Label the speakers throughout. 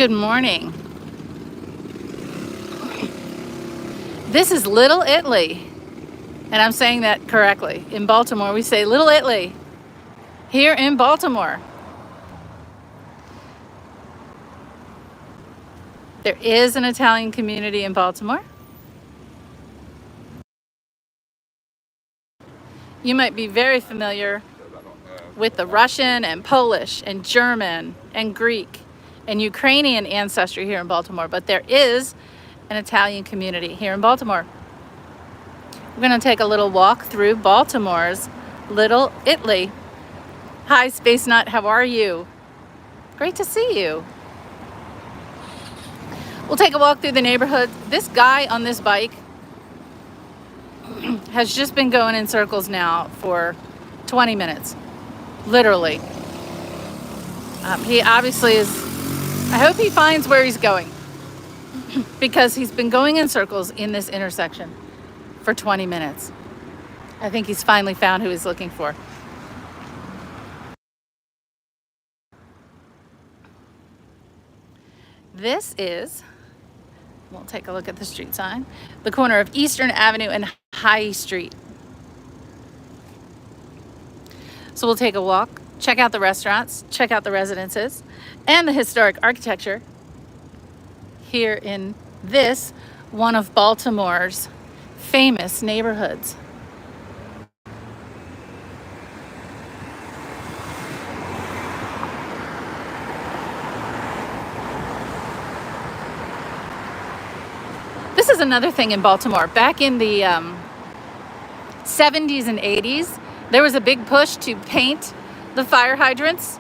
Speaker 1: Good morning. This is Little Italy, and I'm saying that correctly. In Baltimore, we say Little Italy. Here in Baltimore, there is an Italian community in Baltimore. You might be very familiar with the Russian and Polish and German and Greek and Ukrainian ancestry here in Baltimore, but there is an Italian community here in Baltimore. We're going to take a little walk through Baltimore's Little Italy. Hi, Space Nut, how are you? Great to see you. We'll take a walk through the neighborhood. This guy on this bike has just been going in circles now for 20 minutes, literally. He obviously is, I hope he finds where he's going because he's been going in circles in this intersection for 20 minutes. I think he's finally found who he's looking for. This is, we'll take a look at the street sign, the corner of Eastern Avenue and High Street. So we'll take a walk, check out the restaurants, check out the residences, and the historic architecture here in this, one of Baltimore's famous neighborhoods. This is another thing in Baltimore. Back in the 70s and 80s, there was a big push to paint the fire hydrants.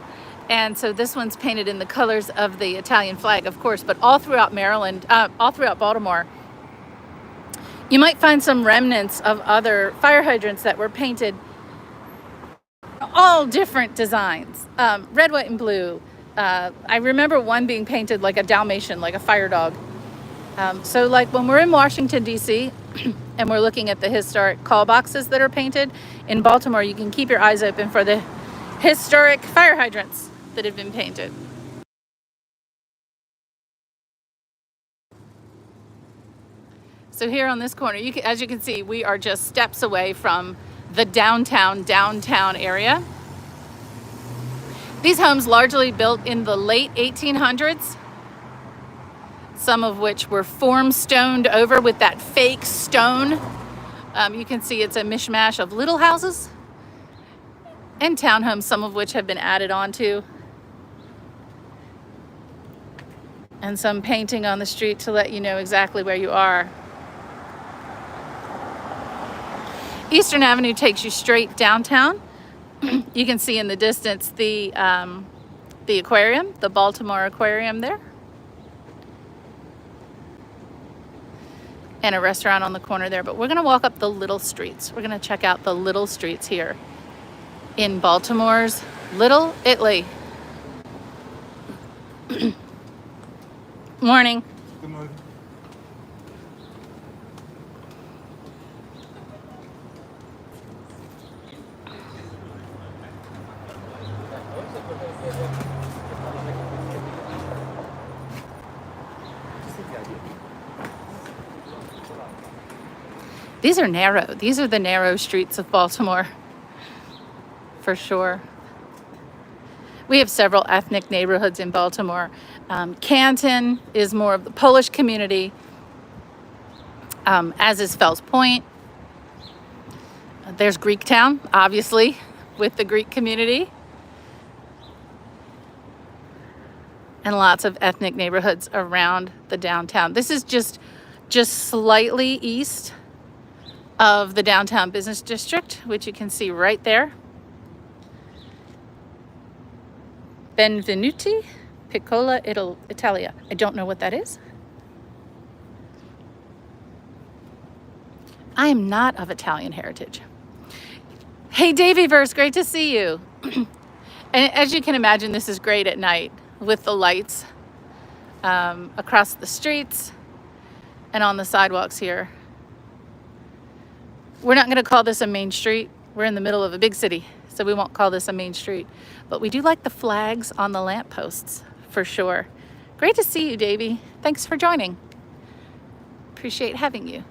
Speaker 1: And so this one's painted in the colors of the Italian flag, of course, but all throughout Maryland, all throughout Baltimore, you might find some remnants of other fire hydrants that were painted all different designs, red, white, and blue. I remember one being painted like a Dalmatian, like a fire dog. So like when we're in Washington, D.C., and we're looking at the historic call boxes that are painted, in Baltimore, you can keep your eyes open for the historic fire hydrants that have been painted. So here on this corner, as you can see, we are just steps away from the downtown area. These homes largely built in the late 1800s. Some of which were form stoned over with that fake stone. You can see it's a mishmash of little houses and townhomes, some of which have been added onto. And some painting on the street to let you know exactly where you are. Eastern Avenue takes you straight downtown. You can see in the distance the aquarium, the Baltimore Aquarium there. And a restaurant on the corner there. But we're going to walk up the little streets. We're going to check out the little streets here in Baltimore's Little Italy. Morning.
Speaker 2: Good morning.
Speaker 1: These are narrow. These are the narrow streets of Baltimore, for sure. We have several ethnic neighborhoods in Baltimore. Canton is more of the Polish community, as is Fells Point. There's Greektown, obviously, with the Greek community. And lots of ethnic neighborhoods around the downtown. This is just slightly east of the downtown business district, which you can see right there. Benvenuti Piccola Italia. I don't know what that is. I am not of Italian heritage. Hey, Davyverse, great to see you. And as you can imagine, this is great at night with the lights across the streets and on the sidewalks here. We're not going to call this a main street. We're in the middle of a big city, so we won't call this a main street. But we do like the flags on the lampposts, for sure. Great to see you, Davey. Thanks for joining. Appreciate having you.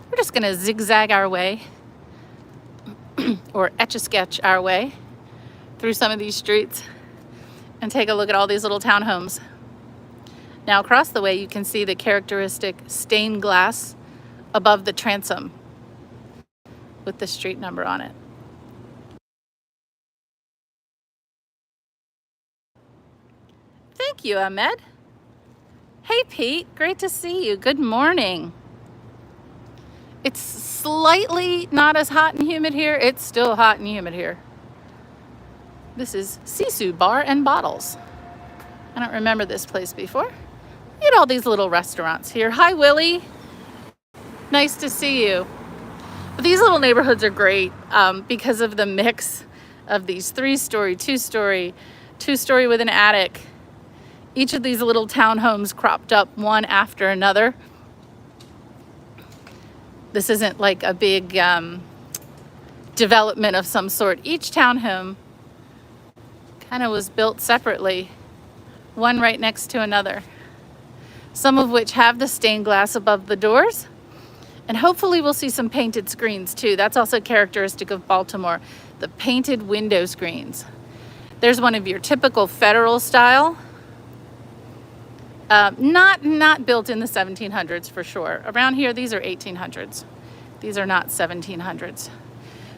Speaker 1: We're just gonna zigzag our way or etch-a-sketch our way through some of these streets and take a look at all these little townhomes. Now across the way you can see the characteristic stained glass above the transom with the street number on it. Thank you, Ahmed. Hey, Pete, great to see you. Good morning. It's slightly not as hot and humid here. It's still hot and humid here. This is Sisu Bar and Bottles. I don't remember this place before. You had all these little restaurants here. Hi, Willie. Nice to see you. But these little neighborhoods are great because of the mix of these 3-story, 2-story, 2-story with an attic. Each of these little townhomes cropped up one after another. This isn't like a big development of some sort. Each townhome kind of was built separately, one right next to another. Some of which have the stained glass above the doors. And hopefully we'll see some painted screens too. That's also characteristic of Baltimore, the painted window screens. There's one of your typical federal style. Not built in the 1700s for sure. Around here, these are 1800s. These are not 1700s.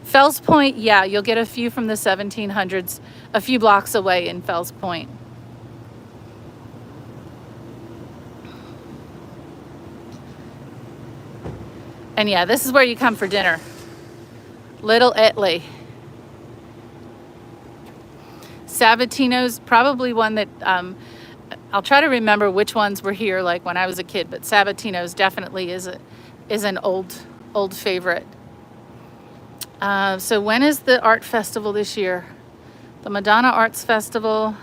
Speaker 1: Fells Point, yeah, you'll get a few from the 1700s, a few blocks away in Fells Point. And yeah, this is where you come for dinner. Little Italy. Sabatino's probably one that I'll try to remember which ones were here like when I was a kid, but Sabatino's definitely is an old favorite. So when is the art festival this year? The Madonna Arts Festival.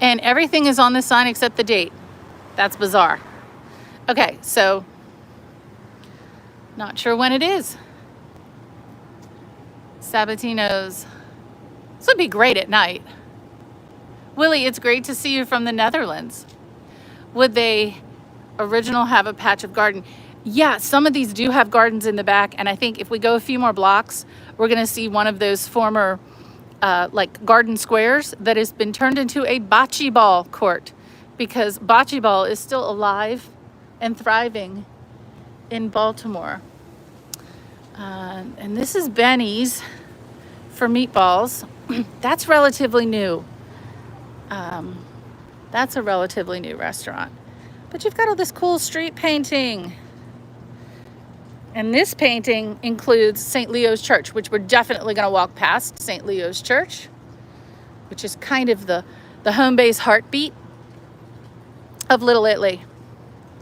Speaker 1: And everything is on the sign except the date. That's bizarre. Okay, so not sure when it is. Sabatino's. This would be great at night. Willie, it's great to see you from the Netherlands. Would they original have a patch of garden? Yeah, some of these do have gardens in the back, and I think if we go a few more blocks, we're gonna see one of those former like garden squares that has been turned into a bocce ball court, because bocce ball is still alive and thriving in Baltimore. And this is Benny's for meatballs. That's relatively new. That's a relatively new restaurant. But you've got all this cool street painting. And this painting includes St. Leo's Church, which we're definitely going to walk past St. Leo's Church, which is kind of the home base heartbeat of Little Italy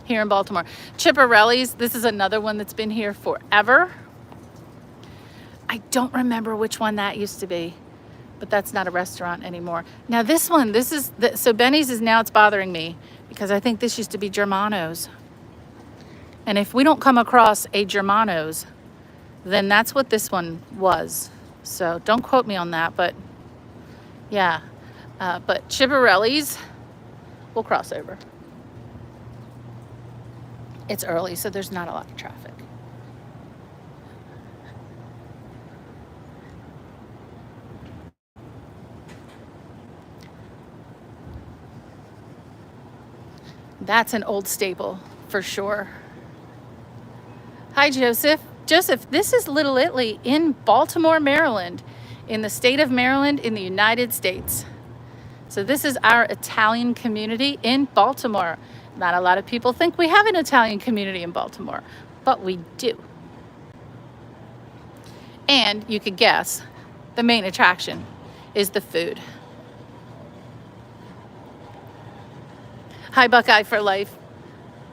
Speaker 1: here in Baltimore. Chipperelli's, this is another one that's been here forever. I don't remember which one that used to be, but that's not a restaurant anymore. Now this one, so Benny's is now, it's bothering me because I think this used to be Germano's. And if we don't come across a Germano's, then that's what this one was. So don't quote me on that, but yeah. But Chipperelli's, we'll cross over. It's early, so there's not a lot of traffic. That's an old staple for sure. Hi, Joseph. Joseph, this is Little Italy in Baltimore, Maryland, in the state of Maryland in the United States. So this is our Italian community in Baltimore. Not a lot of people think we have an Italian community in Baltimore, but we do. And you could guess, the main attraction is the food. Hi, Buckeye for life.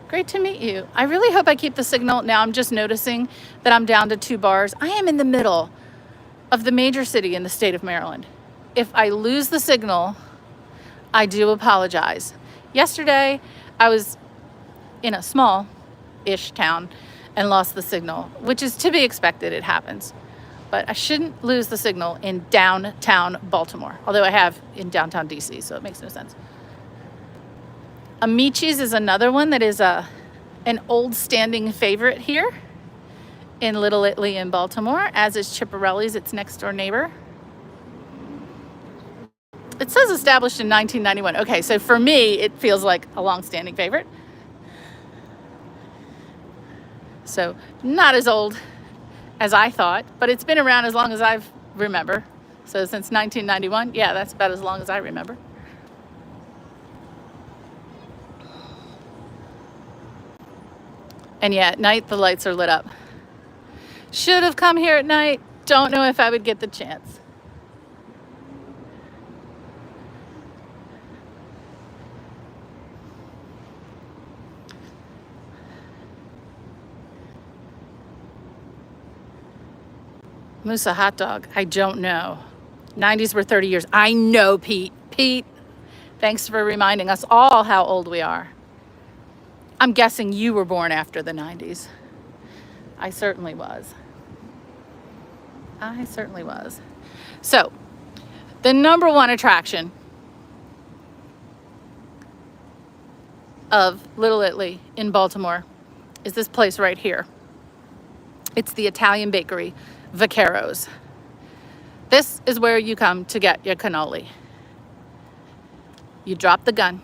Speaker 1: Great to meet you. I really hope I keep the signal. Now I'm just noticing that I'm down to 2 bars. I am in the middle of the major city in the state of Maryland. If I lose the signal, I do apologize. Yesterday, I was in a small-ish town, and lost the signal, which is to be expected. It happens. But I shouldn't lose the signal in downtown Baltimore, although I have in downtown DC, so it makes no sense. Amici's is another one that is an old standing favorite here in Little Italy in Baltimore, as is Chipperelli's, its next door neighbor. It says established in 1991. Okay, so for me, it feels like a long-standing favorite. So not as old as I thought, but it's been around as long as I remember. So since 1991, yeah, that's about as long as I remember. And yeah, at night, the lights are lit up. Should have come here at night. Don't know if I would get the chance. Musa hot dog, I don't know. 90s were 30 years. I know, Pete. Pete, thanks for reminding us all how old we are. I'm guessing you were born after the 90s. I certainly was. I certainly was. So, the number one attraction of Little Italy in Baltimore is this place right here. It's the Italian bakery, Vaqueros. This is where you come to get your cannoli. You drop the gun,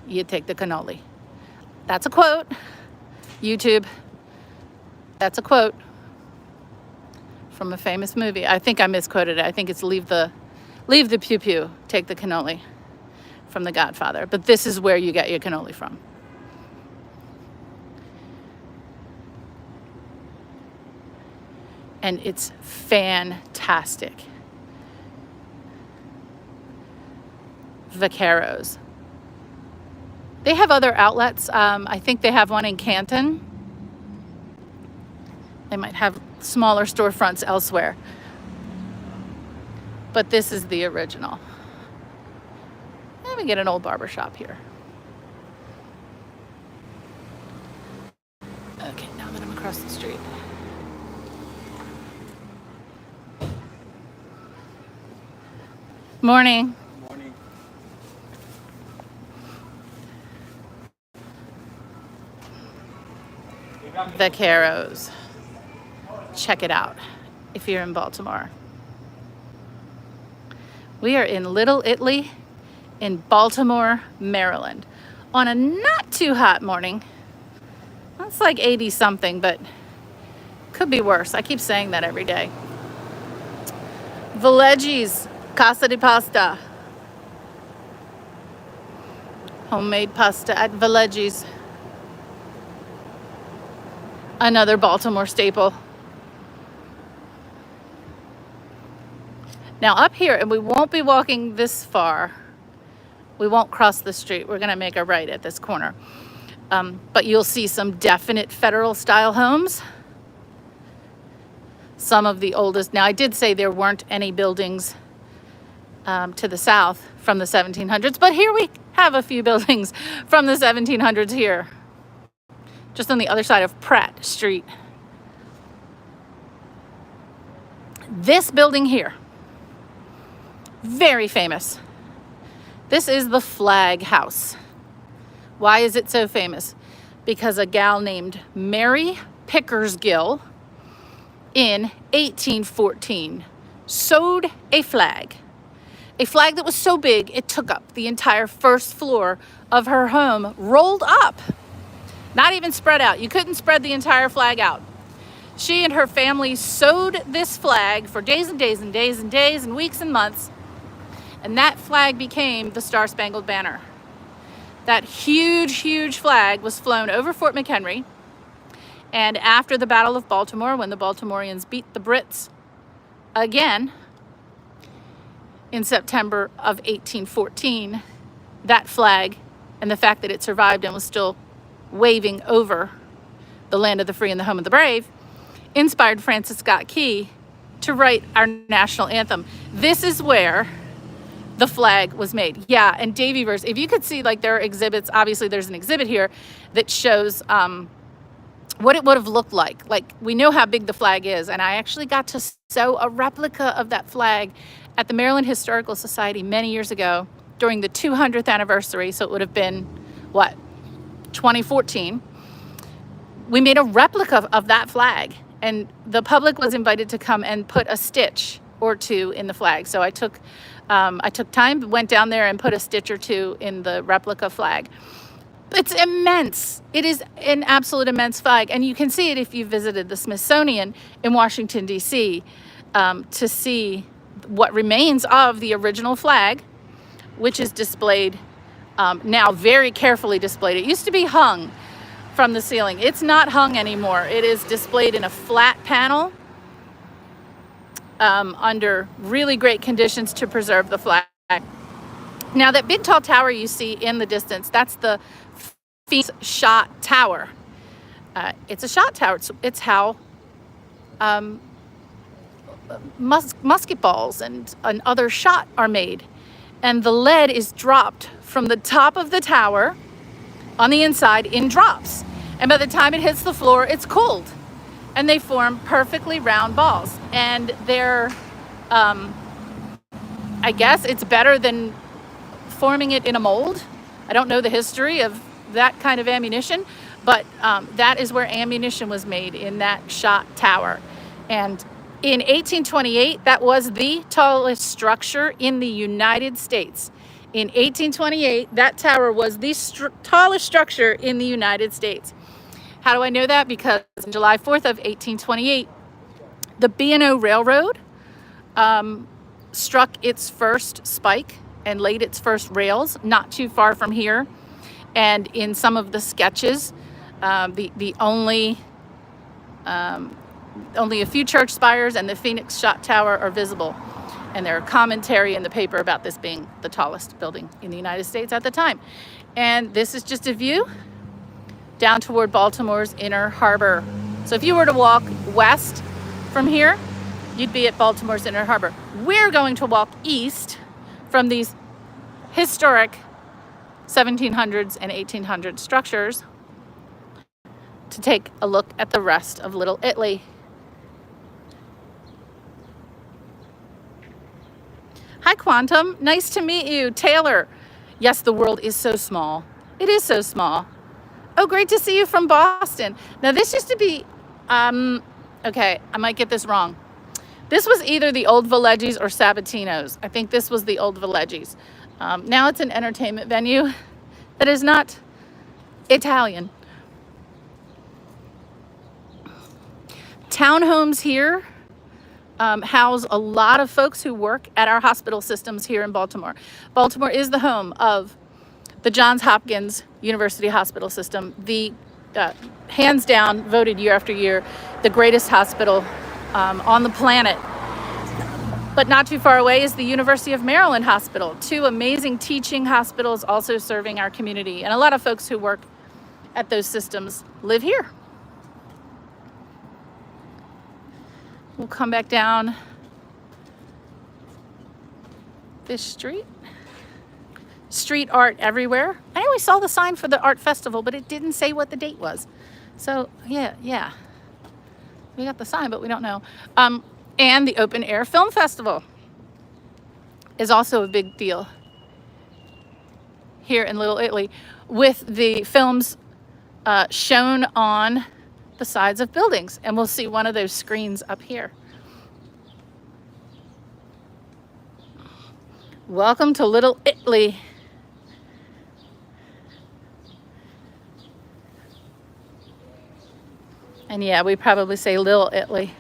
Speaker 1: you take the cannoli. That's a quote. YouTube. That's a quote from a famous movie. I think I misquoted it. I think it's leave the pew pew, take the cannoli from The Godfather. But this is where you get your cannoli from. And it's fantastic. Vaqueros. They have other outlets. I think they have one in Canton. They might have smaller storefronts elsewhere. But this is the original. Let me get an old barber shop here. Okay, now that I'm across the street. Morning.
Speaker 2: Morning.
Speaker 1: Vaqueros. Check it out if you're in Baltimore. We are in Little Italy in Baltimore, Maryland on a not too hot morning. It's like 80 something, but could be worse. I keep saying that every day. Villegi's Casa di Pasta. Homemade pasta at Villegi's. Another Baltimore staple. Now up here, and we won't be walking this far. We won't cross the street. We're gonna make a right at this corner. But you'll see some definite federal style homes. Some of the oldest. Now I did say there weren't any buildings to the south from the 1700s, but here we have a few buildings from the 1700s here, just on the other side of Pratt Street. This building here, very famous. This is the Flag House. Why is it so famous? Because a gal named Mary Pickersgill in 1814 sewed a flag that was so big it took up the entire first floor of her home, rolled up, not even spread out. You couldn't spread the entire flag out. She and her family sewed this flag for days and days and days and days and weeks and months, and that flag became the Star-Spangled Banner. That huge, huge flag was flown over Fort McHenry, and after the Battle of Baltimore, when the Baltimoreans beat the Brits again in September of 1814, that flag and the fact that it survived and was still waving over the land of the free and the home of the brave inspired Francis Scott Key to write our national anthem. This is where the flag was made. Yeah, and Davy Verse, if you could see, like, there are exhibits. Obviously there's an exhibit here that shows what it would have looked like. Like, we know how big the flag is, and I actually got to sew a replica of that flag at the Maryland Historical Society many years ago during the 200th anniversary. So it would have been, what, 2014. We made a replica of that flag, and the public was invited to come and put a stitch or two in the flag. So I took time, went down there and put a stitch or two in the replica flag. It's immense. It is an absolute immense flag. And you can see it if you visited the Smithsonian in Washington, D.C., to see what remains of the original flag, which is displayed now, very carefully displayed. It used to be hung from the ceiling. It's not hung anymore. It is displayed in a flat panel under really great conditions to preserve the flag. Now, that big tall tower you see in the distance, that's the Phoenix shot tower. It's a shot tower. It's how musket balls and other shot are made. And the lead is dropped from the top of the tower on the inside in drops. And by the time it hits the floor, it's cooled. And they form perfectly round balls. And they're, I guess it's better than forming it in a mold. I don't know the history of that kind of ammunition, but that is where ammunition was made, in that shot tower. And in 1828, that was the tallest structure in the United States. In 1828, that tower was the tallest structure in the United States. How do I know that? Because on July 4th of 1828, the B&O Railroad struck its first spike and laid its first rails not too far from here. And in some of the sketches, only a few church spires and the Phoenix Shot Tower are visible. And there are commentary in the paper about this being the tallest building in the United States at the time. And this is just a view down toward Baltimore's Inner Harbor. So if you were to walk west from here, you'd be at Baltimore's Inner Harbor. We're going to walk east from these historic 1700s and 1800s structures to take a look at the rest of Little Italy. Hi, Quantum. Nice to meet you. Taylor. Yes, the world is so small. It is so small. Oh, great to see you from Boston. Now, this used to be, okay, I might get this wrong. This was either the old Villeggi's or Sabatino's. I think this was the old Villeggi's. Now it's an entertainment venue that is not Italian. Townhomes here house a lot of folks who work at our hospital systems here in Baltimore. Baltimore is the home of the Johns Hopkins University Hospital System, the hands down, voted year after year, the greatest hospital on the planet. But not too far away is the University of Maryland Hospital, two amazing teaching hospitals also serving our community. And a lot of folks who work at those systems live here. We'll come back down this street. Street art everywhere. I always saw the sign for the art festival, but it didn't say what the date was. So yeah. We got the sign, but we don't know. And the Open Air Film Festival is also a big deal here in Little Italy, with the films shown on the sides of buildings. And we'll see one of those screens up here. Welcome to Little Italy. And yeah, we probably say Little Italy.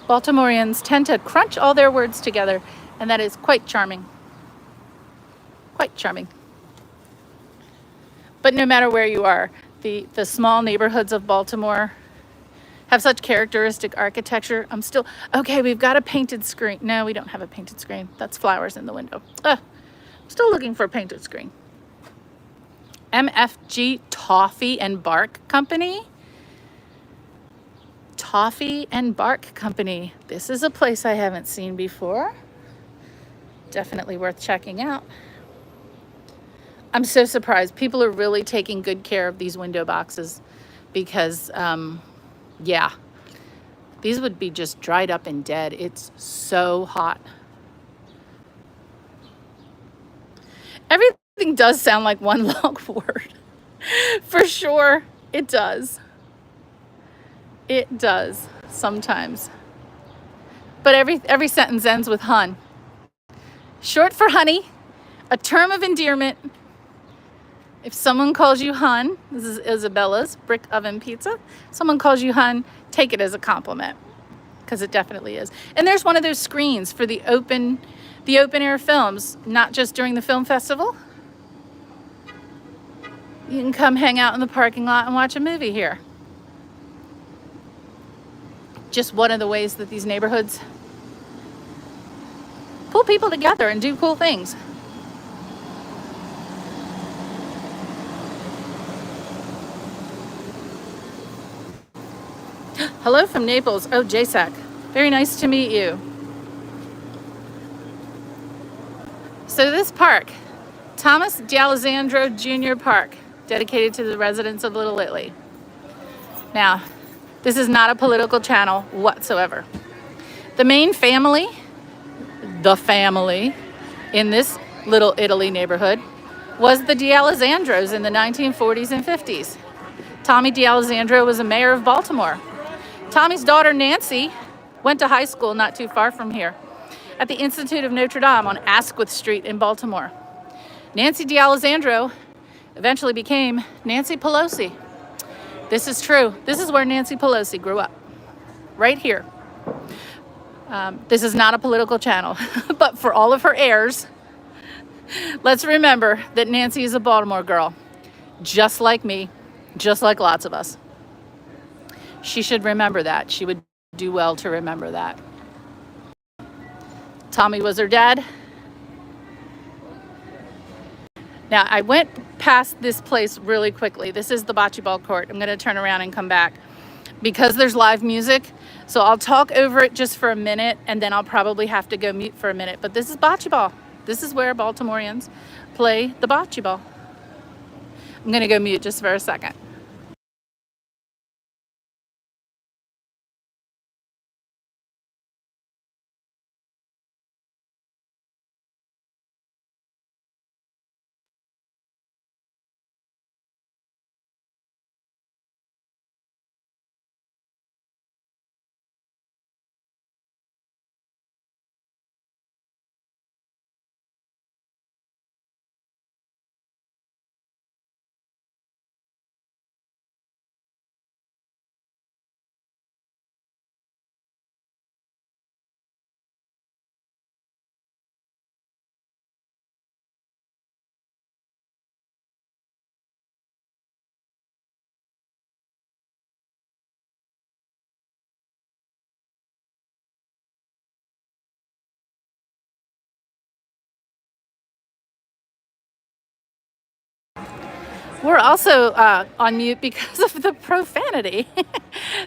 Speaker 1: Baltimoreans tend to crunch all their words together, and that is quite charming. Quite charming. But no matter where you are, the small neighborhoods of Baltimore have such characteristic architecture. Okay, we've got a painted screen. No, we don't have a painted screen. That's flowers in the window. I'm still looking for a painted screen. MFG Toffee and Bark Company. Toffee and Bark Company. This is a place I haven't seen before. Definitely worth checking out. I'm so surprised. People are really taking good care of these window boxes. because, yeah, these would be just dried up and dead. It's so hot. Everything does sound like one long word. For sure, it does. It does sometimes. But every sentence ends with hun. Short for honey, a term of endearment. If someone calls you hun, this is Isabella's brick oven pizza. Someone calls you hun, take it as a compliment, because it definitely is. And there's one of those screens for the open air films, not just during the film festival. You can come hang out in the parking lot and watch a movie here. Just one of the ways that these neighborhoods pull people together and do cool things. Hello from Naples. Oh, JSAC. Very nice to meet you. So this park, Thomas D'Alessandro Jr. Park, dedicated to the residents of Little Italy. Now, this is not a political channel whatsoever. The main family, in this Little Italy neighborhood was the D'Alessandros in the 1940s and 50s. Tommy D'Alessandro was a mayor of Baltimore. Tommy's daughter Nancy went to high school not too far from here at the Institute of Notre Dame on Asquith Street in Baltimore. Nancy D'Alessandro eventually became Nancy Pelosi. This is true. This is where Nancy Pelosi grew up, right here. This is not a political channel, but for all of her heirs, let's remember that Nancy is a Baltimore girl, just like me, just like lots of us. She should remember that. She would do well to remember that. Tommy was her dad. Now, I went past this place really quickly. This is the bocce ball court. I'm going to turn around and come back because there's live music. So I'll talk over it just for a minute, and then I'll probably have to go mute for a minute. But this is bocce ball. This is where Baltimoreans play the bocce ball. I'm going to go mute just for a second. We're also on mute because of the profanity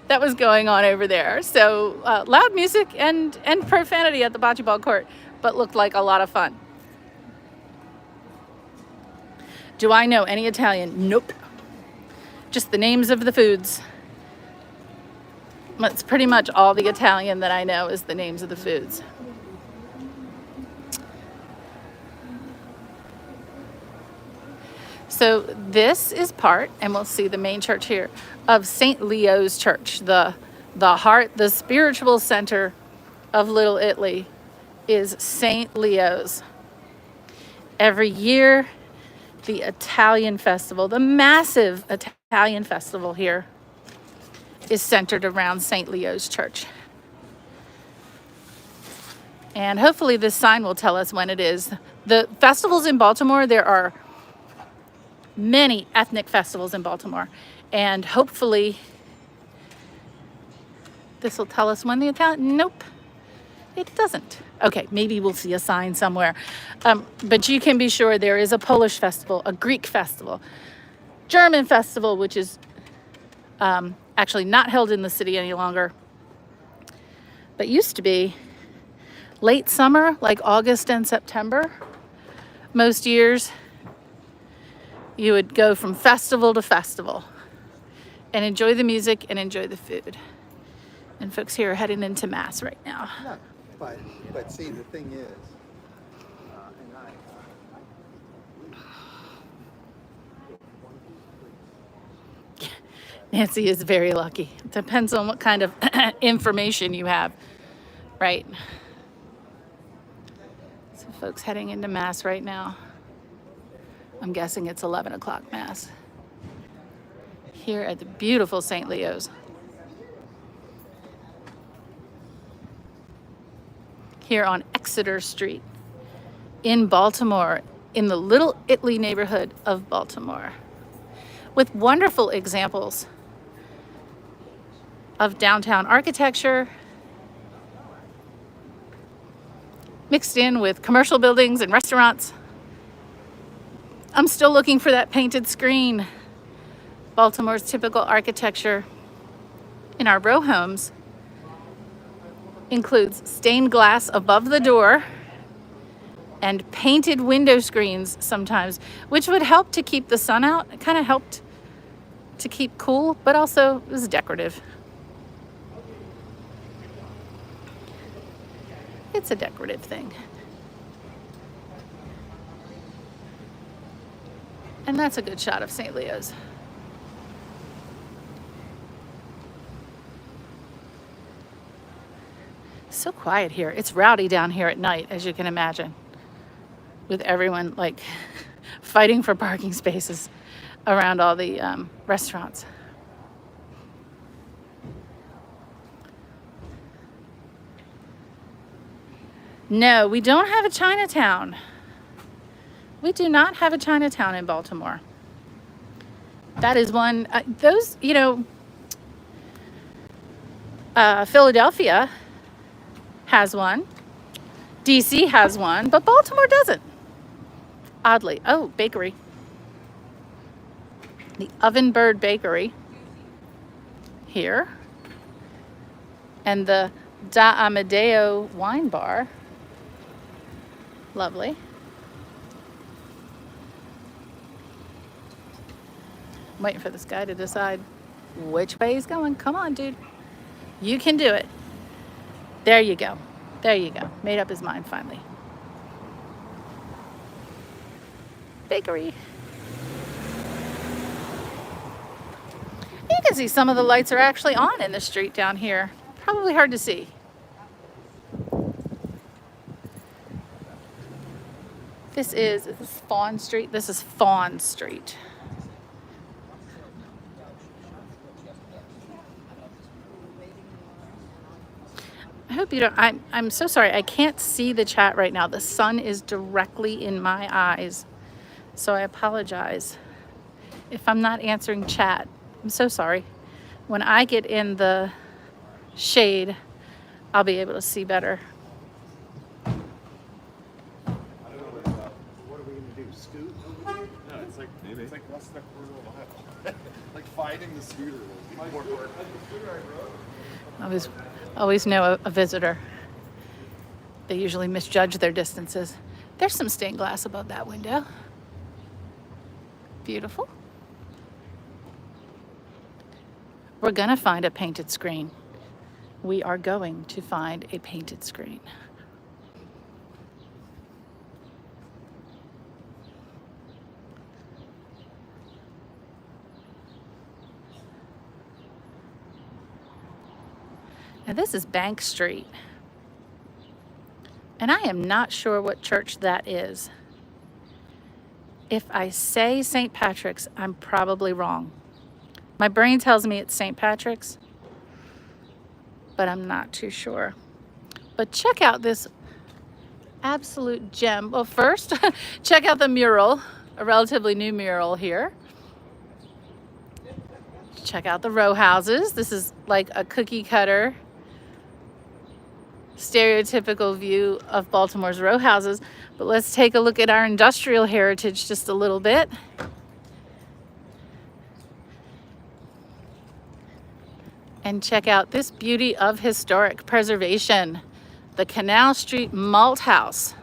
Speaker 1: that was going on over there. So loud music and profanity at the bocce ball court, but looked like a lot of fun. Do I know any Italian? Nope. Just the names of the foods. That's pretty much all the Italian that I know is the names of the foods. So this is part, and we'll see the main church here, of St. Leo's Church. The heart, the spiritual center of Little Italy is St. Leo's. Every year, the Italian festival, the massive Italian festival here, is centered around St. Leo's Church. And hopefully this sign will tell us when it is. The festivals in Baltimore, there are many ethnic festivals in Baltimore, and hopefully this will tell us when the Italian. Nope, it doesn't. Okay, maybe we'll see a sign somewhere, but you can be sure there is a Polish festival, a Greek festival, German festival, which is actually not held in the city any longer, but used to be late summer, like August and September most years. You would go from festival to festival, and enjoy the music and enjoy the food. And folks here are heading into Mass right now.
Speaker 2: No, but see, the thing is,
Speaker 1: Nancy is very lucky. Depends on what kind of information you have, right? So folks heading into Mass right now. I'm guessing it's 11 o'clock Mass here at the beautiful St. Leo's. Here on Exeter Street in Baltimore, in the Little Italy neighborhood of Baltimore, with wonderful examples of downtown architecture mixed in with commercial buildings and restaurants. I'm still looking for that painted screen. Baltimore's typical architecture in our row homes includes stained glass above the door and painted window screens sometimes, which would help to keep the sun out. It kind of helped to keep cool, but also it was decorative. It's a decorative thing. And that's a good shot of St. Leo's. So quiet here. It's rowdy down here at night, as you can imagine, with everyone like fighting for parking spaces around all the restaurants. No, we don't have a Chinatown. We do not have a Chinatown in Baltimore. That is one, Philadelphia has one. DC has one, but Baltimore doesn't. Oddly. Oh, bakery. The Oven Bird Bakery here. And the Da Amadeo Wine Bar. Lovely. I'm waiting for this guy to decide which way he's going. Come on, dude. You can do it. There you go. There you go. Made up his mind finally. Bakery. You can see some of the lights are actually on in the street down here. Probably hard to see. This is Fawn Street? This is Fawn Street. I hope you don't, I'm so sorry. I can't see the chat right now. The sun is directly in my eyes. So I apologize if I'm not answering chat. I'm so sorry. When I get in the shade, I'll be able to see better.
Speaker 2: what are we going to do? Scoot over there?
Speaker 3: No, it's like maybe it's like less than a quarter of a mile. Like finding the scooter will be more work.
Speaker 1: Always know a visitor. They usually misjudge their distances. There's some stained glass above that window. Beautiful. We're gonna find a painted screen. We are going to find a painted screen. Now this is Bank Street. And I am not sure what church that is. If I say St. Patrick's, I'm probably wrong. My brain tells me it's St. Patrick's, but I'm not too sure. But check out this absolute gem. Well, first, check out the mural, a relatively new mural here. Check out the row houses. This is like a cookie cutter stereotypical view of Baltimore's row houses, but let's take a look at our industrial heritage just a little bit. And check out this beauty of historic preservation. The Canal Street Malt House,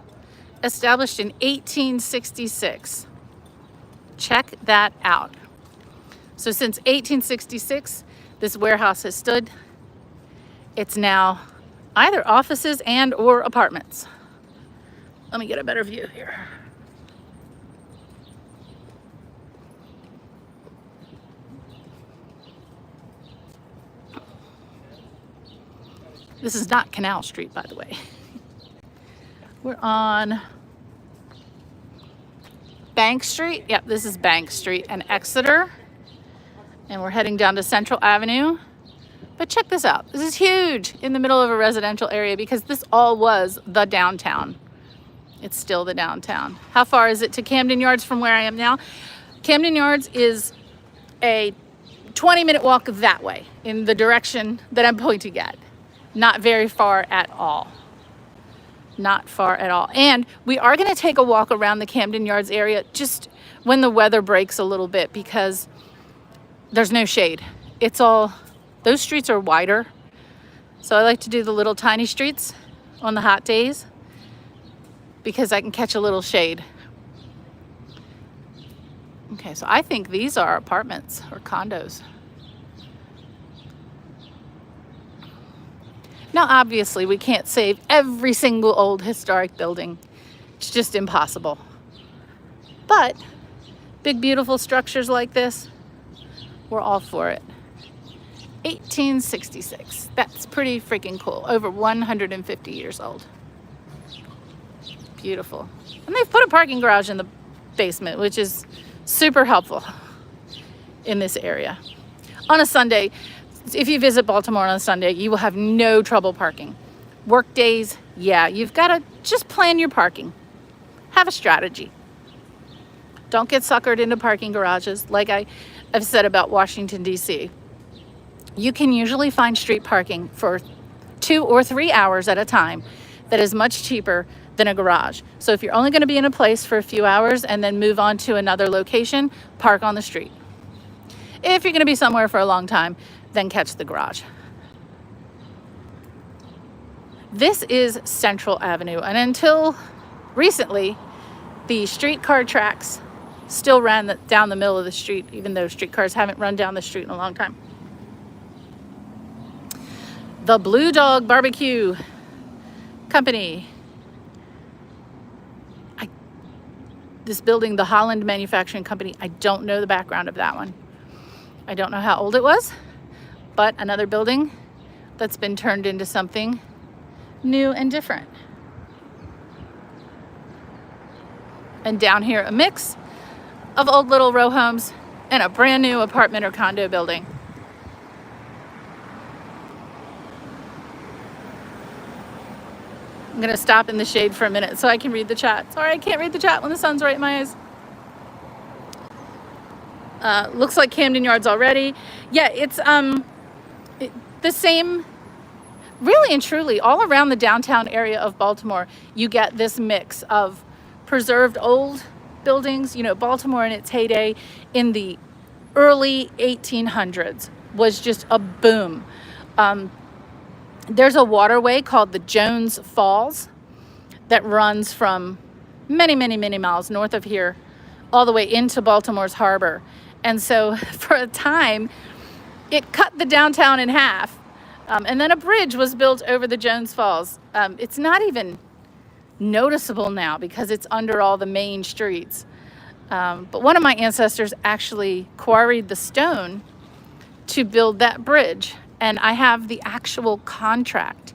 Speaker 1: established in 1866. Check that out. So since 1866, this warehouse has stood. It's now either offices and or apartments. Let me get a better view here. This is not Canal Street, by the way. We're on Bank Street. Yep, this is Bank Street and Exeter. And we're heading down to Central Avenue. But check this out. This is huge in the middle of a residential area because this all was the downtown. It's still the downtown. How far is it to Camden Yards from where I am now? Camden Yards is a 20-minute walk that way in the direction that I'm pointing at. Not very far at all. Not far at all. And we are going to take a walk around the Camden Yards area just when the weather breaks a little bit because there's no shade. It's all, those streets are wider. So I like to do the little tiny streets on the hot days because I can catch a little shade. Okay, so I think these are apartments or condos. Now, obviously, we can't save every single old historic building. It's just impossible. But big, beautiful structures like this, we're all for it. 1866. That's pretty freaking cool. Over 150 years old. Beautiful. And they've put a parking garage in the basement, which is super helpful in this area. On a Sunday, if you visit Baltimore on a Sunday, you will have no trouble parking. Work days, yeah, you've got to just plan your parking. Have a strategy. Don't get suckered into parking garages like I've said about Washington, D.C. You can usually find street parking for 2 or 3 hours at a time that is much cheaper than a garage. So if you're only going to be in a place for a few hours and then move on to another location, park on the street. If you're going to be somewhere for a long time, then catch the garage. This is Central Avenue, and until recently, the streetcar tracks still ran down the middle of the street, even though streetcars haven't run down the street in a long time. The Blue Dog Barbecue Company. This building, the Holland Manufacturing Company, I don't know the background of that one. I don't know how old it was, but another building that's been turned into something new and different. And down here, a mix of old little row homes and a brand new apartment or condo building. I'm gonna stop in the shade for a minute so I can read the chat. Sorry, I can't read the chat when the sun's right in my eyes. Looks like Camden Yards already. Yeah, it's the same, really and truly, all around the downtown area of Baltimore, you get this mix of preserved old buildings. You know, Baltimore in its heyday in the early 1800s was just a boom. There's a waterway called the Jones Falls that runs from many, many, many miles north of here all the way into Baltimore's harbor. And so for a time, it cut the downtown in half. And then a bridge was built over the Jones Falls. It's not even noticeable now because it's under all the main streets. But one of my ancestors actually quarried the stone to build that bridge. And I have the actual contract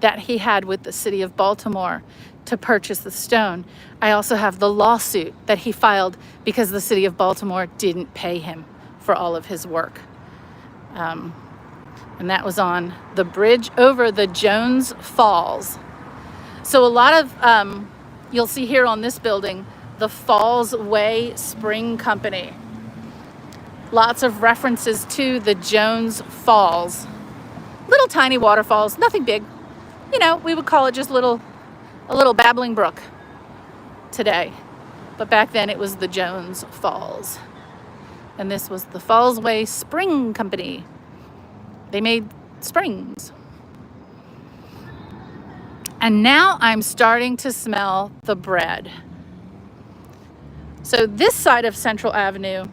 Speaker 1: that he had with the city of Baltimore to purchase the stone. I also have the lawsuit that he filed because the city of Baltimore didn't pay him for all of his work. And that was on the bridge over the Jones Falls. So a lot of, you'll see here on this building, the Falls Way Spring Company. Lots of references to the Jones Falls. Little tiny waterfalls, nothing big. You know, we would call it just a little babbling brook today. But back then it was the Jones Falls. And this was the Falls Way Spring Company. They made springs. And now I'm starting to smell the bread. So this side of Central Avenue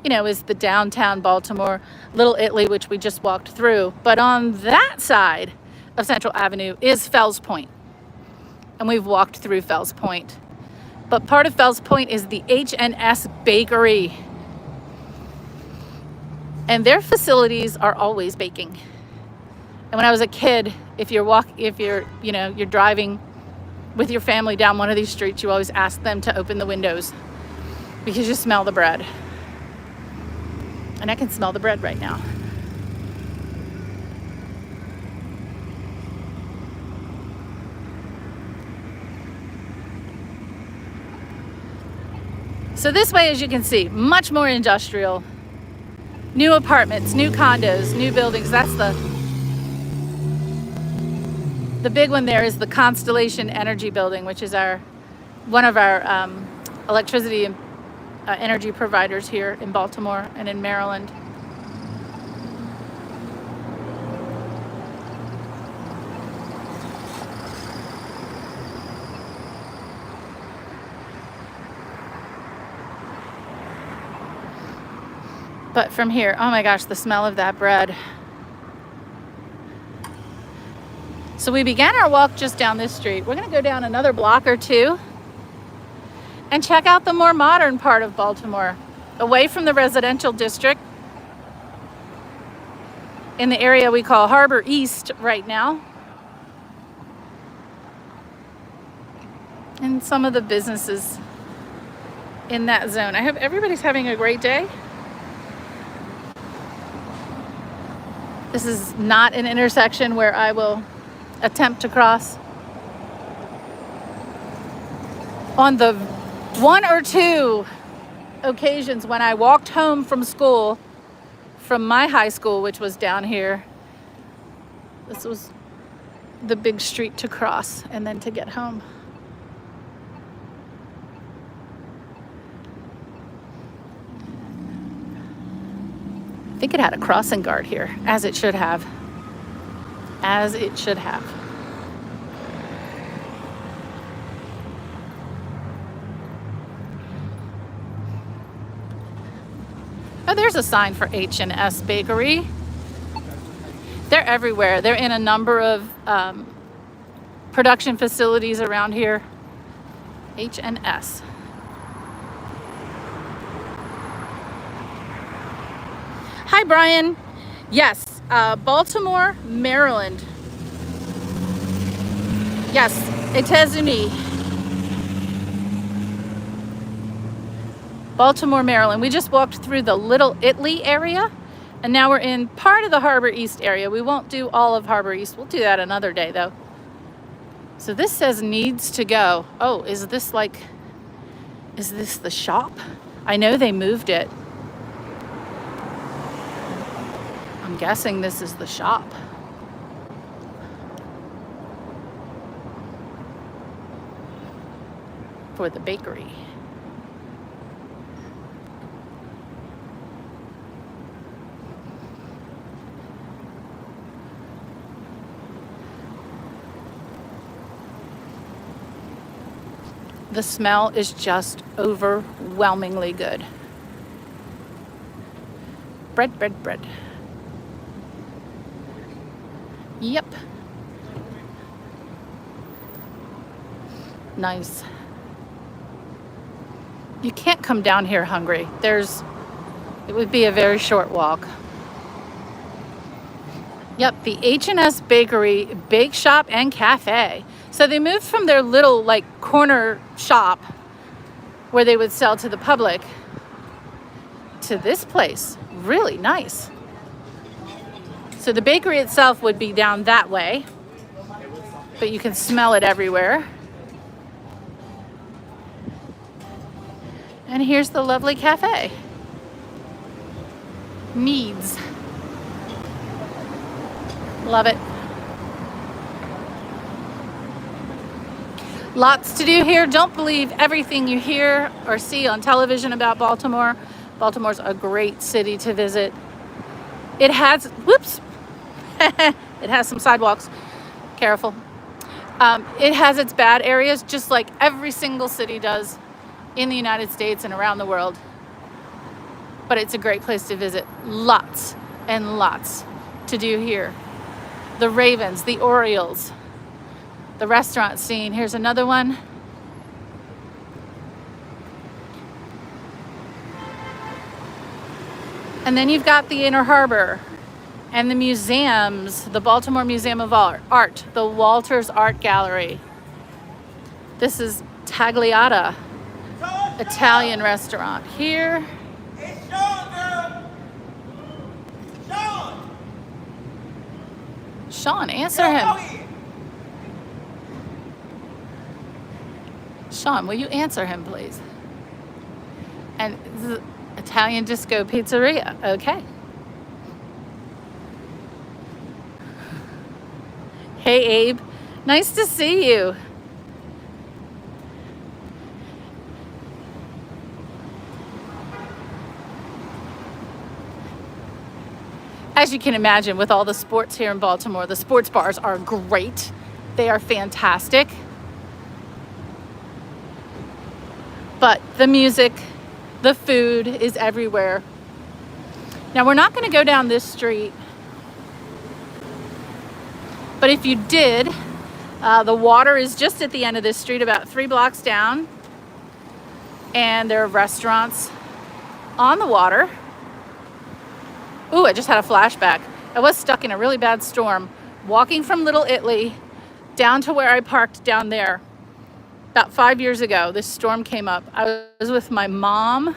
Speaker 1: you know, is the downtown Baltimore, Little Italy, which we just walked through. But on that side of Central Avenue is Fells Point. And we've walked through Fells Point. But part of Fells Point is the H&S Bakery. And their facilities are always baking. And when I was a kid, if you're driving with your family down one of these streets, you always ask them to open the windows because you smell the bread. And I can smell the bread right now. So this way, as you can see, much more industrial. New apartments, new condos, new buildings. That's the big one there is the Constellation Energy Building, which is one of our electricity and energy providers here in Baltimore and in Maryland. But from here, oh my gosh, the smell of that bread. So we began our walk just down this street. We're gonna go down another block or two and check out the more modern part of Baltimore, away from the residential district, in the area we call Harbor East right now. And some of the businesses in that zone. I hope everybody's having a great day. This is not an intersection where I will attempt to cross. On the one or two occasions when I walked home from school, from my high school, which was down here, this was the big street to cross and then to get home. I think it had a crossing guard here, as it should have. As it should have. Oh, there's a sign for H&S Bakery. They're everywhere. They're in a number of production facilities around here. H&S. Hi, Brian. Yes, Baltimore, Maryland. Yes, États-Unis. Baltimore, Maryland. We just walked through the Little Italy area, and now we're in part of the Harbor East area. We won't do all of Harbor East. We'll do that another day, though. So this says needs to go. Oh, is this the shop? I know they moved it. I'm guessing this is the shop. For the bakery. The smell is just overwhelmingly good. Bread, bread, bread. Yep. Nice. You can't come down here hungry. It would be a very short walk. Yep, the H&S Bakery, Bake Shop and Cafe. So they moved from their little corner shop where they would sell to the public to this place. Really nice. So the bakery itself would be down that way, but you can smell it everywhere. And here's the lovely cafe. Needs. Love it. Lots to do here. Don't believe everything you hear or see on television about Baltimore. Baltimore's a great city to visit. It has, whoops, it has some sidewalks. Careful. It has its bad areas, just like every single city does in the United States and around the world. but it's a great place to visit. Lots and lots to do here. The Ravens, the Orioles, the restaurant scene. Here's another one. And then you've got the Inner Harbor and the museums, the Baltimore Museum of Art, the Walters Art Gallery. This is Tagliata, Italian restaurant here.
Speaker 4: It's Sean, girl. Sean.
Speaker 1: Sean, answer
Speaker 4: Go
Speaker 1: him.
Speaker 4: ahead.
Speaker 1: Sean, will you answer him, please? And this is Italian Disco Pizzeria. Okay. Hey, Abe. Nice to see you. As you can imagine, with all the sports here in Baltimore, the sports bars are great. They are fantastic. But the music, the food is everywhere. Now, we're not going to go down this street, but if you did, the water is just at the end of this street, about 3 blocks down, and there are restaurants on the water. Ooh, I just had a flashback. I was stuck in a really bad storm, walking from Little Italy down to where I parked down there. About 5 years ago, this storm came up. I was with my mom,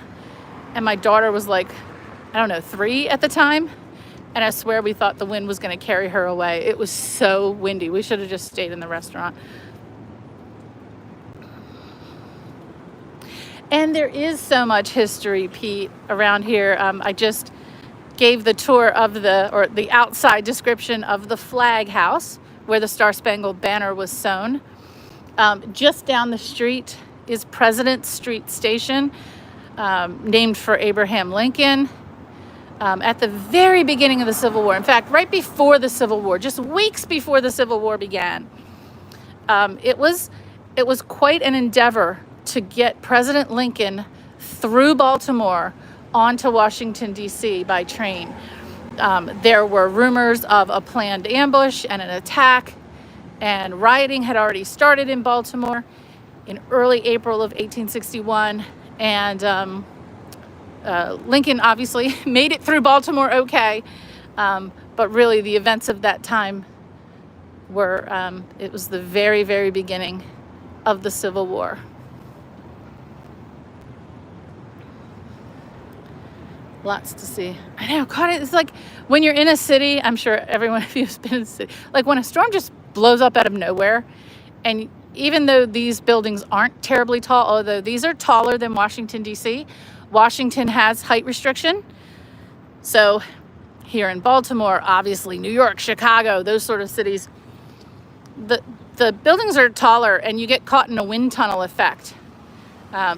Speaker 1: and my daughter was like, I don't know, 3 at the time. And I swear we thought the wind was going to carry her away. It was so windy. We should have just stayed in the restaurant. And there is so much history, Pete, around here. I just gave the tour of the outside description of the flag house where the Star Spangled Banner was sewn. Just down the street is President Street Station, named for Abraham Lincoln. At the very beginning of the Civil War, in fact, right before the Civil War, just weeks before the Civil War began, it was quite an endeavor to get President Lincoln through Baltimore onto Washington, D.C. by train. There were rumors of a planned ambush and an attack, and rioting had already started in Baltimore in early April of 1861, and Lincoln obviously made it through Baltimore okay, but really the events of that time were, it was the very, very beginning of the Civil War. Lots to see. I know, God, it's like when you're in a city, I'm sure every one of you has been in a city, like when a storm just blows up out of nowhere, and even though these buildings aren't terribly tall, although these are taller than Washington, D.C., Washington has height restriction. So here in Baltimore, obviously New York, Chicago, those sort of cities, the buildings are taller and you get caught in a wind tunnel effect.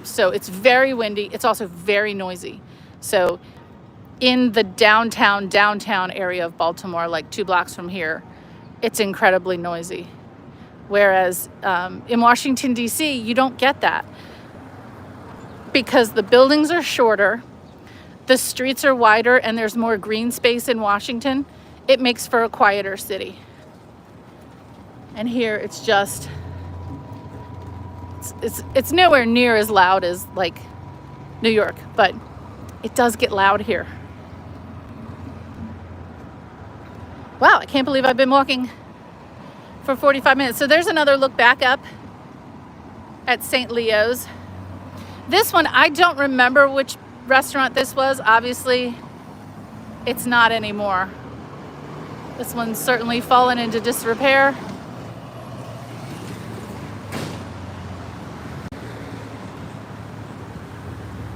Speaker 1: So it's very windy. It's also very noisy. So in the downtown area of Baltimore, like 2 blocks from here, it's incredibly noisy. Whereas in Washington, D.C., you don't get that, because the buildings are shorter, the streets are wider, and there's more green space in Washington. It makes for a quieter city. And here it's just, it's nowhere near as loud as like New York, but it does get loud here. Wow, I can't believe I've been walking for 45 minutes. So there's another look back up at St. Leo's. This one, I don't remember which restaurant this was. Obviously, it's not anymore. This one's certainly fallen into disrepair.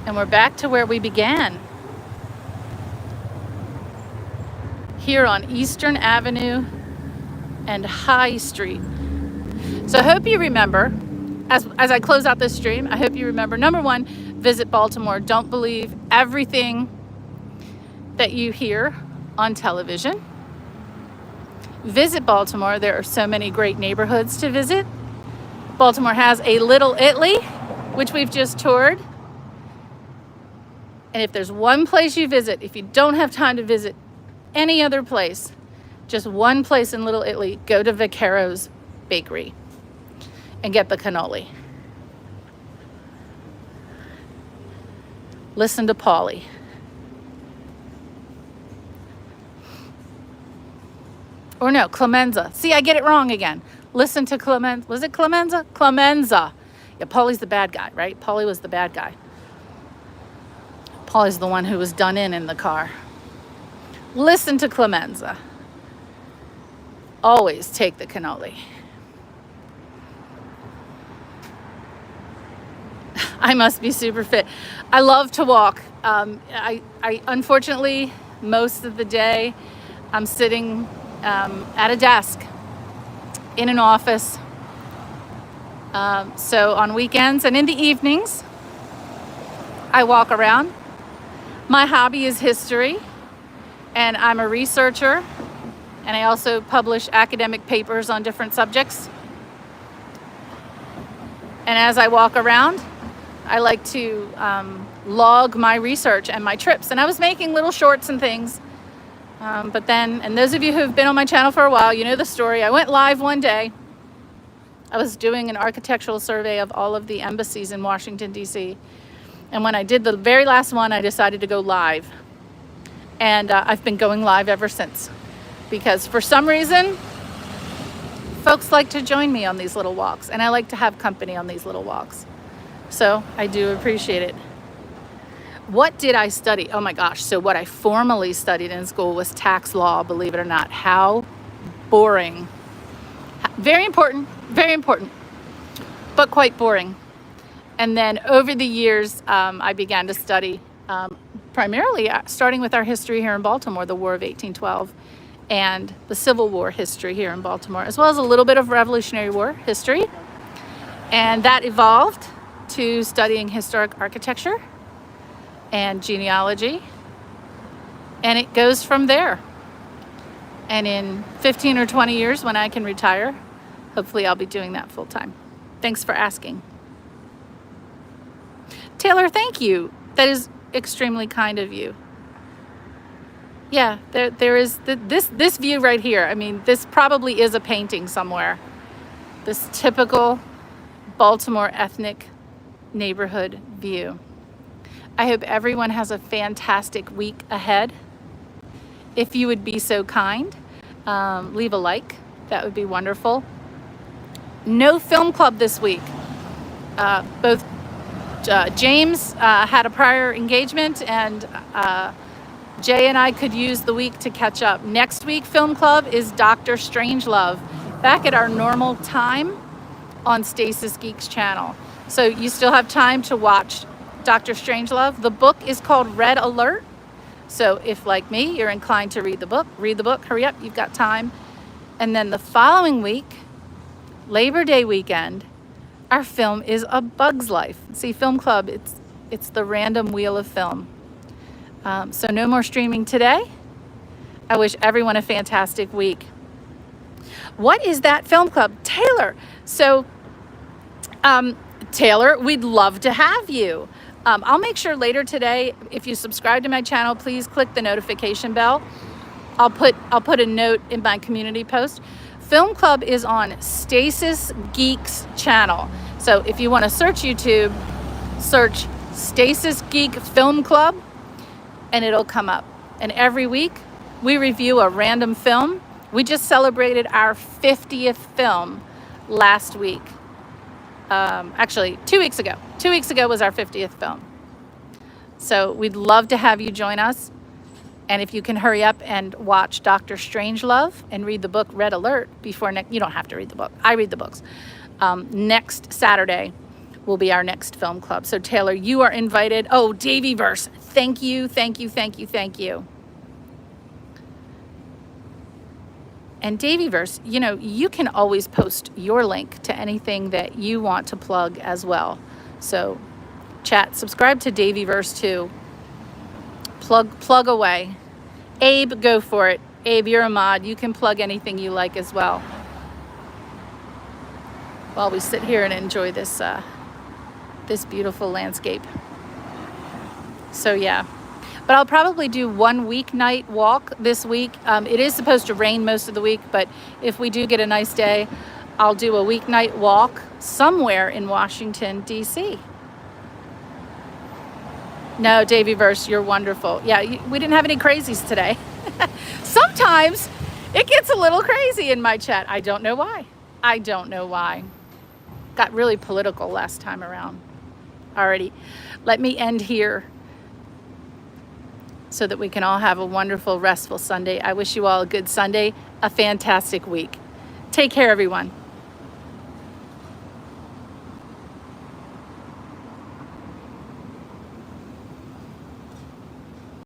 Speaker 1: And we're back to where we began. Here on Eastern Avenue and High Street. So I hope you remember, as I close out this stream, I hope you remember, number 1, visit Baltimore. Don't believe everything that you hear on television. Visit Baltimore. There are so many great neighborhoods to visit. Baltimore has a Little Italy, which we've just toured. And if there's one place you visit, if you don't have time to visit any other place, just one place in Little Italy, go to Vaccaro's Bakery and get the cannoli. Listen to Paulie. Or no, Clemenza. See, I get it wrong again. Listen to Clemenza. Was it Clemenza? Clemenza. Yeah, Paulie's the bad guy, right? Paulie was the bad guy. Paulie's the one who was done in the car. Listen to Clemenza. Always take the cannoli. I must be super fit. I love to walk. I unfortunately, most of the day, I'm sitting at a desk in an office. So on weekends and in the evenings, I walk around. My hobby is history, and I'm a researcher, and I also publish academic papers on different subjects. And as I walk around, I like to log my research and my trips. And I was making little shorts and things. But then, and those of you who have been on my channel for a while, you know the story. I went live one day. I was doing an architectural survey of all of the embassies in Washington, D.C. And when I did the very last one, I decided to go live. And I've been going live ever since. Because for some reason, folks like to join me on these little walks. And I like to have company on these little walks. So I do appreciate it. What did I study? Oh my gosh. So what I formally studied in school was tax law, believe it or not. How boring. Very important, but quite boring. And then over the years, I began to study primarily starting with our history here in Baltimore, the War of 1812, and the Civil War history here in Baltimore, as well as a little bit of Revolutionary War history. And that evolved to studying historic architecture and genealogy, and it goes from there. And in 15 or 20 years, when I can retire, hopefully I'll be doing that full time. Thanks for asking. Taylor, thank you. That is extremely kind of you. Yeah, there is this view right here. I mean, this probably is a painting somewhere. This typical Baltimore ethnic neighborhood view. I hope everyone has a fantastic week ahead. If you would be so kind, leave a like. That would be wonderful. No film club this week. Both James had a prior engagement, and Jay and I could use the week to catch up. Next week, film club is Dr. Strangelove, back at our normal time on Stasis Geeks channel. So you still have time to watch Dr. Strangelove. The book is called Red Alert. So if, like me, you're inclined to read the book, hurry up, you've got time. And then the following week, Labor Day weekend, our film is A Bug's Life. See, Film Club, it's the random wheel of film. So no more streaming today. I wish everyone a fantastic week. What is that film club? Taylor. So, Taylor, we'd love to have you. I'll make sure later today, if you subscribe to my channel, please click the notification bell. I'll put a note in my community post. Film Club is on Stasis Geeks channel. So if you want to search YouTube, search Stasis Geek Film Club, and it'll come up. And every week we review a random film. We just celebrated our 50th film last week. Actually, 2 weeks ago. 2 weeks ago was our 50th film. So we'd love to have you join us. And if you can hurry up and watch Dr. Strangelove and read the book Red Alert before next, you don't have to read the book. I read the books. Next Saturday will be our next film club. So Taylor, you are invited. Oh, Davyverse, thank you, thank you, thank you, thank you. And Davyverse, you know, you can always post your link to anything that you want to plug as well. So chat, subscribe to Davyverse too. Plug away. Abe, go for it. Abe, you're a mod. You can plug anything you like as well. While we sit here and enjoy this this beautiful landscape. So yeah, but I'll probably do one weeknight walk this week. It is supposed to rain most of the week, but if we do get a nice day, I'll do a weeknight walk somewhere in Washington, D.C. No, Davy Verse, you're wonderful. Yeah, we didn't have any crazies today. Sometimes it gets a little crazy in my chat. I don't know why. I don't know why. Got really political last time around. Alrighty, let me end here so that we can all have a wonderful, restful Sunday. I wish you all a good Sunday, a fantastic week. Take care, everyone.